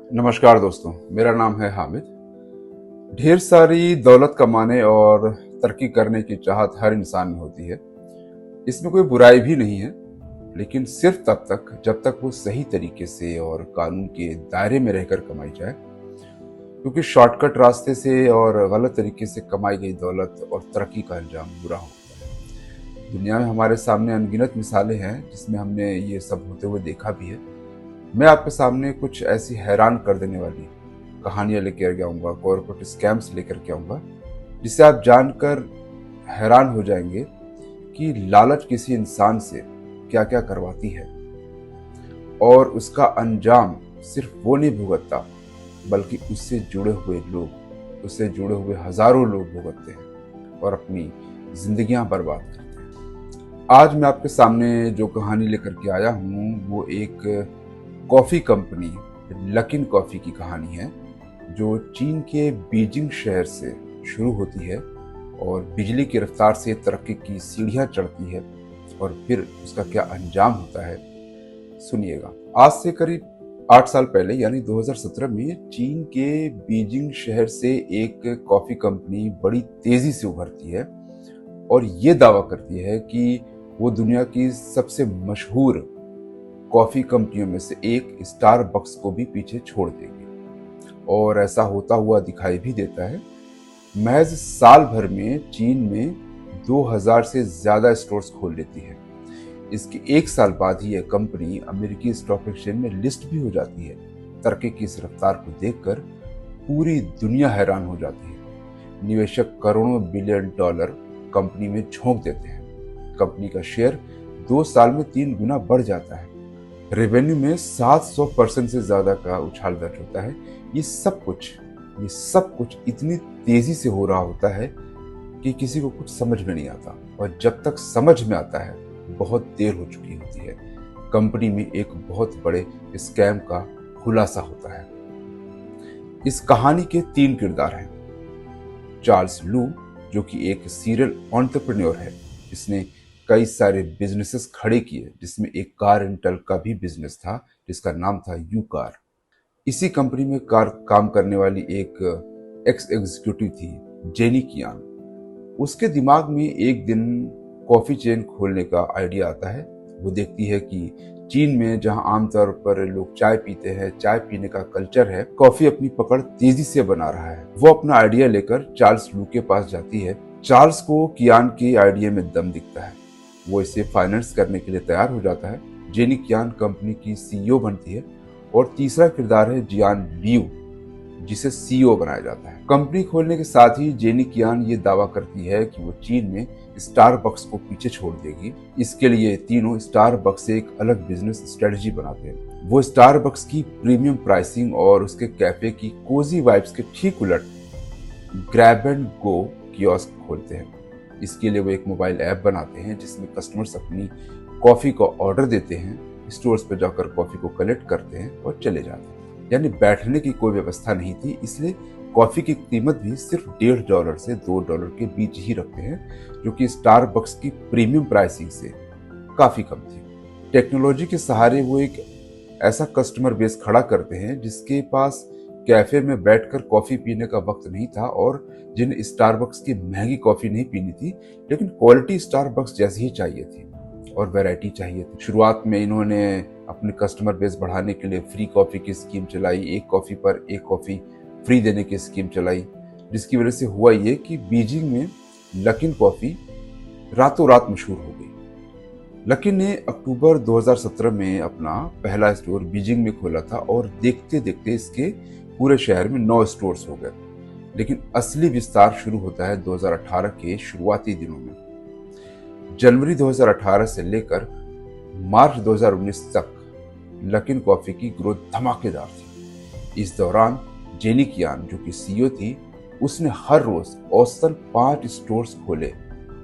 नमस्कार दोस्तों, मेरा नाम है हामिद। ढेर सारी दौलत कमाने और तरक्की करने की चाहत हर इंसान में होती है। इसमें कोई बुराई भी नहीं है, लेकिन सिर्फ तब तक जब तक वो सही तरीके से और कानून के दायरे में रहकर कमाई जाए। क्योंकि शॉर्टकट रास्ते से और गलत तरीके से कमाई गई दौलत और तरक्की का अंजाम बुरा होता है। दुनिया में हमारे सामने अनगिनत मिसालें हैं जिसमें हमने ये सब होते हुए देखा भी है। मैं आपके सामने कुछ ऐसी हैरान कर देने वाली कहानियां लेकर के आऊंगा, कॉर्पोरेट स्कैम्स लेकर के आऊंगा, जिसे आप जानकर हैरान हो जाएंगे कि लालच किसी इंसान से क्या क्या करवाती है और उसका अंजाम सिर्फ वो नहीं भुगतता, बल्कि उससे जुड़े हुए लोग, उससे जुड़े हुए हजारों लोग भुगतते हैं और अपनी जिंदगियां बर्बाद करते हैं। आज मैं आपके सामने जो कहानी लेकर के आया हूँ वो एक कॉफ़ी कंपनी लकिन कॉफ़ी की कहानी है, जो चीन के बीजिंग शहर से शुरू होती है और बिजली की रफ्तार से तरक्की की सीढ़ियां चढ़ती है और फिर उसका क्या अंजाम होता है, सुनिएगा। आज से करीब 8 साल पहले यानी 2017 में चीन के बीजिंग शहर से एक कॉफ़ी कंपनी बड़ी तेज़ी से उभरती है और ये दावा करती है कि वो दुनिया की सबसे मशहूर कॉफ़ी कंपनियों में से एक स्टारबक्स को भी पीछे छोड़ देगी, और ऐसा होता हुआ दिखाई भी देता है। महज साल भर में चीन में 2000 से ज़्यादा स्टोर्स खोल लेती है। इसके एक साल बाद ही यह कंपनी अमेरिकी स्टॉक एक्सचेंज में लिस्ट भी हो जाती है। तरक्की की इस रफ्तार को देखकर पूरी दुनिया हैरान हो जाती है। निवेशक करोड़ों बिलियन डॉलर कंपनी में झोंक देते हैं। कंपनी का शेयर 2 साल में 3 गुना बढ़ जाता है। रेवेन्यू में 700% से ज्यादा का उछाल दर्ज होता है। ये सब कुछ इतनी तेजी से हो रहा होता है कि किसी को कुछ समझ में नहीं आता, और जब तक समझ में आता है बहुत देर हो चुकी होती है। कंपनी में एक बहुत बड़े स्कैम का खुलासा होता है। इस कहानी के 3 किरदार हैं। चार्ल्स लू, जो कि एक सीरियल एंटरप्रेन्योर है, इसने कई सारे बिजनेसेस खड़े किए, जिसमें एक कार रेंटल का भी बिजनेस था जिसका नाम था यू कार। इसी कंपनी में काम करने वाली एक एक्स एग्जीक्यूटिव थी, जेनी कियान। उसके दिमाग में एक दिन कॉफी चेन खोलने का आइडिया आता है। वो देखती है कि चीन में जहां आमतौर पर लोग चाय पीते हैं, चाय पीने का कल्चर है, कॉफी अपनी पकड़ तेजी से बना रहा है। वो अपना आइडिया लेकर चार्ल्स लू के पास जाती है। चार्ल्स को कियान के आइडिया में दम दिखता है। वो इसे फाइनेंस करने के लिए तैयार हो जाता है। जेनी कियान कंपनी की सीईओ बनती है। और तीसरा किरदार है जियान लियू, जिसे सीईओ बनाया जाता है। कंपनी खोलने के साथ ही जेनी कियान ये दावा करती है कि वो चीन में स्टारबक्स को पीछे छोड़ देगी। इसके लिए तीनों स्टारबक्स से एक अलग बिजनेस स्ट्रेटजी बनाते हैं। वो स्टारबक्स की प्रीमियम प्राइसिंग और उसके कैफे की कोजी वाइब्स के ठीक उलट ग्रैब एंड गो कियोस्क खोलते हैं। इसके लिए वो एक मोबाइल ऐप बनाते हैं जिसमें कस्टमर्स अपनी कॉफ़ी का ऑर्डर देते हैं, स्टोर्स पर जाकर कॉफ़ी को कलेक्ट करते हैं और चले जाते हैं। यानी बैठने की कोई व्यवस्था नहीं थी, इसलिए कॉफ़ी की कीमत भी सिर्फ $1.5 से $2 के बीच ही रखते हैं, जो कि स्टारबक्स की प्रीमियम प्राइसिंग से काफ़ी कम थी। टेक्नोलॉजी के सहारे वो एक ऐसा कस्टमर बेस खड़ा करते हैं जिसके पास कैफे में बैठकर कॉफी पीने का वक्त नहीं था और जिन्हें स्टारबक्स की महंगी कॉफी नहीं पीनी थी, लेकिन क्वालिटी स्टारबक्स जैसी ही चाहिए थी और वैरायटी चाहिए थी। शुरुआत में इन्होंने अपने कस्टमर बेस बढ़ाने के लिए फ्री कॉफी की स्कीम चलाई, एक कॉफी पर एक कॉफी फ्री देने की स्कीम चलाई, जिसकी वजह से हुआ ये कि बीजिंग में लकिन कॉफी रातों रात मशहूर हो गई। लकिन ने अक्टूबर 2017 में अपना पहला स्टोर बीजिंग में खोला था और देखते देखते इसके पूरे शहर में 9 स्टोर्स हो गए। लेकिन असली विस्तार शुरू होता है 2018 के शुरुआती दिनों में। जनवरी 2018 से लेकर मार्च 2019 तक लकिन कॉफी की ग्रोथ धमाकेदार थी। इस दौरान जेनी कियान, जो कि सीईओ थी, उसने हर रोज औसतन 5 स्टोर्स खोले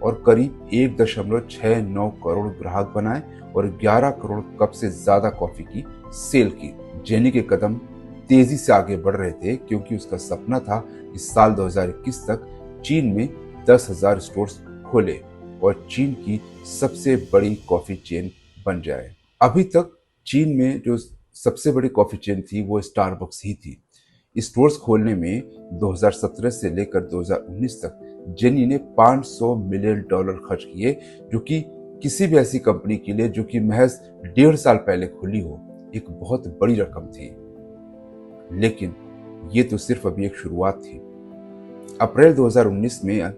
और करीब 1.69 करोड़ ग्राहक बनाए और 11 करोड़ कप से ज्यादा कॉफी की सेल की। जेनी के कदम तेजी से आगे बढ़ रहे थे क्योंकि उसका सपना था कि साल 2021 तक चीन में 10,000 स्टोर्स खोले और चीन की सबसे बड़ी कॉफी चेन बन जाए। अभी तक चीन में जो सबसे बड़ी कॉफ़ी चेन थी वो स्टारबक्स ही थी। स्टोर्स खोलने में 2017 से लेकर 2019 तक जेनी ने $500 मिलियन खर्च किए, जो कि किसी भी ऐसी कंपनी के लिए जो कि महज 1.5 साल पहले खुली हो, एक बहुत बड़ी रकम थी। लेकिन ये तो सिर्फ अभी एक शुरुआत थी। अप्रैल 2019 में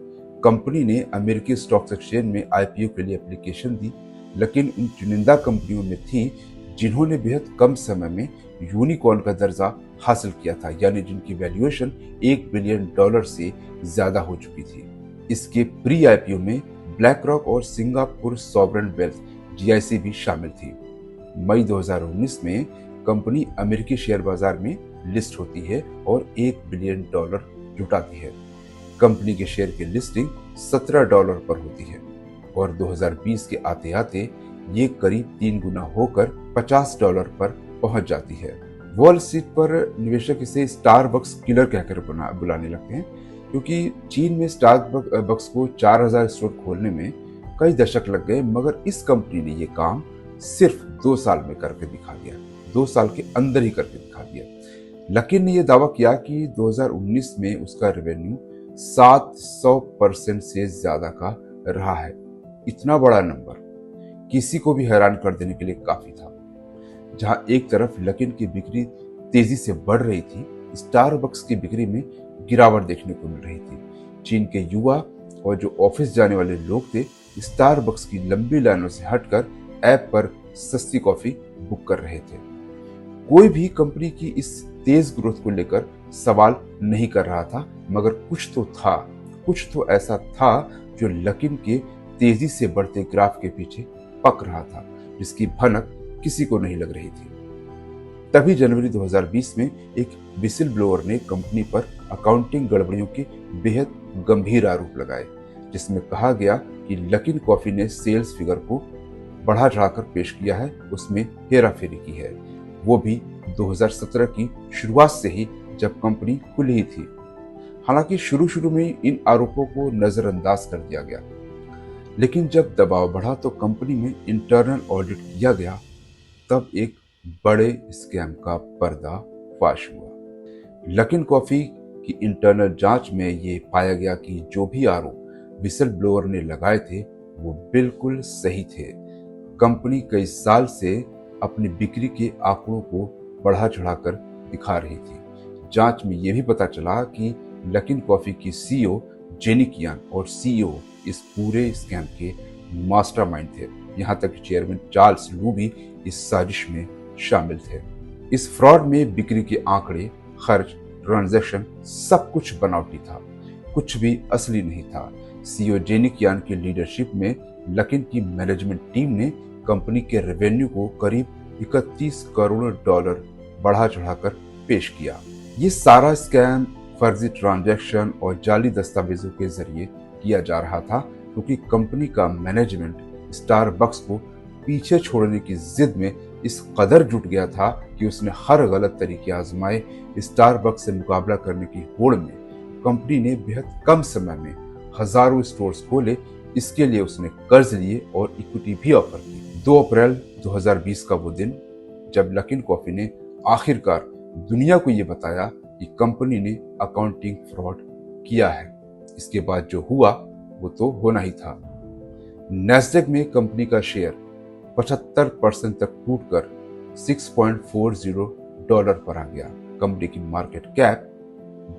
कंपनी ने अमेरिकी स्टॉक एक्सचेंज में आईपीओ के लिए एप्लीकेशन दी, लेकिन उन चुनिंदा कंपनियों में थी जिन्होंने बेहद कम समय में यूनिकॉर्न का दर्जा हासिल किया था, यानी जिनकी वैल्यूएशन $1 बिलियन से ज्यादा हो चुकी थी। इसके प्री आईपीओ में ब्लैक रॉक और सिंगापुर सॉवरेन वेल्थ जीआईसी भी शामिल थी। मई 2019 में कंपनी अमेरिकी शेयर बाजार में लिस्ट होती है और $1 बिलियन जुटाती है। कंपनी के शेयर की लिस्टिंग $17 पर होती है और 2020 के आते आते ये करीब 3 गुना होकर $50 पर पहुंच जाती है। वॉल स्ट्रीट पर निवेशक इसे स्टारबक्स किलर कहकर बुलाने लगते हैं, क्योंकि चीन में स्टारबक्स को 4000 स्टोर खोलने में कई दशक लग गए, मगर इस कंपनी ने ये काम सिर्फ 2 साल में करके दिखा दिया। 2 साल के अंदर ही करके दिखा दिया। लकीन ने यह दावा किया कि 2019 में उसका रेवेन्यू 700% से ज्यादा का रहा है। इतना बड़ा नंबर किसी को भी हैरान कर देने के लिए काफी था। जहां एक तरफ लकीन की बिक्री तेजी से बढ़ रही थी, स्टारबक्स की बिक्री में गिरावट देखने को मिल रही थी। चीन के युवा और जो ऑफिस जाने वाले लोग थे, स्टारबक्स की लंबी लाइनों से हटकर ऐप पर सस्ती कॉफी बुक कर रहे थे। कोई भी कंपनी की इस तेज ग्रोथ को लेकर सवाल नहीं कर रहा था, मगर कुछ तो था, कुछ तो ऐसा था जो लकीन के तेजी से बढ़ते ग्राफ के पीछे पक रहा था, जिसकी भनक किसी को नहीं लग रही थी। तभी जनवरी 2020 में एक विसिल ब्लोअर ने कंपनी पर अकाउंटिंग गड़बड़ियों के बेहद गंभीर आरोप लगाए, जिसमें कहा गया कि लकीन कॉफी ने सेल्स फिगर को बढ़ा चढ़ाकर पेश किया है, उसमें हेराफेरी की है, वो भी 2017 की शुरुआत से ही, जब कंपनी खुली ही थी। हालांकि शुरू में इन आरोपों को नजरअंदाज कर दिया गया, लेकिन जब दबाव बढ़ा तो कंपनी में इंटरनल ऑडिट किया गया, तब एक बड़े स्कैम का पर्दाफाश हुआ। लकीन कॉफी की इंटरनल जांच में ये पाया गया कि जो भी आरोप विसल ब्लोअर ने लगाए थे वो बिल्कुल सही थे। कंपनी कई साल से अपनी बिक्री के आंकड़ों को बढ़ा चढ़ाकर दिखा रही थी। जांच में यह भी पता चला कि लकीन कॉफी की सीईओ जेनी कियान और सीईओ इस पूरे स्कैम के मास्टरमाइंड थे। यहाँ तक चेयरमैन चार्ल्स लू भी इस साजिश में शामिल थे। इस फ्रॉड में बिक्री के आंकड़े, खर्च, ट्रांजैक्शन सब कुछ बनावटी था, कुछ भी असली नहीं था। सीईओ जेनी कियान की लीडरशिप में लकीन की मैनेजमेंट टीम ने कंपनी के रेवेन्यू को करीब $31 करोड़ बढ़ा चढ़ाकर पेश किया। ये सारा स्कैम फर्जी ट्रांजैक्शन और जाली दस्तावेजों के जरिए किया जा रहा था, क्योंकि कंपनी का मैनेजमेंट स्टारबक्स को पीछे छोड़ने की जिद में इस कदर जुट गया था कि उसने हर गलत तरीके आजमाए। स्टारबक्स से मुकाबला करने की होड़ में कंपनी ने बेहद कम समय में हजारों स्टोर्स खोले। इसके लिए उसने कर्ज लिए और इक्विटी भी ऑफर की। 2 अप्रैल 2020 का वो दिन जब लकीन कॉफी ने आखिरकार दुनिया को ये बताया कि कंपनी ने अकाउंटिंग फ्रॉड किया है। इसके बाद जो हुआ वो तो होना ही था। नैस्डैक में कंपनी का शेयर 75% तक टूटकर $6.40 पर आ गया। कंपनी की मार्केट कैप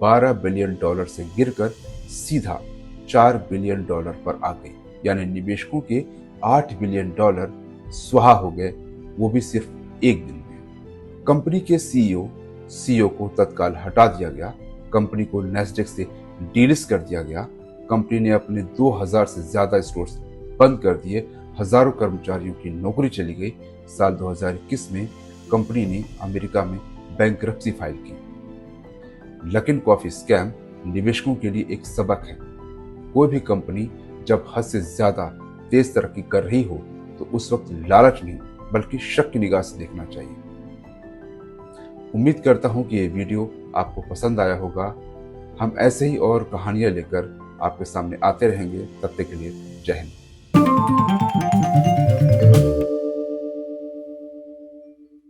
$12 बिलियन से गिरकर सीधा $4 बिलियन पर आ गई, यानी निवेशकों के $8 बिलियन स्वाहा हो गए, वो भी सिर्फ एक दिन में। कंपनी के सीईओ को तत्काल हटा दिया गया। कंपनी को नैस्डैक से डीलिस्ट कर दिया गया। कंपनी ने अपने 2000 से ज्यादा स्टोर्स बंद कर दिए। हजारों कर्मचारियों की नौकरी चली गई। साल 2021 में कंपनी ने अमेरिका में बैंकरप्सी फाइल की। लकीन कॉफी स्कैम निवेशकों के लिए एक सबक है। कोई भी कंपनी जब हद से ज्यादा तेज तरक्की कर रही हो तो उस वक्त लालच नहीं बल्कि शक की निगाह से देखना चाहिए। उम्मीद करता हूं कि ये वीडियो आपको पसंद आया होगा। हम ऐसे ही और कहानियां लेकर आपके सामने आते रहेंगे। तब तक के लिए जय हिंद।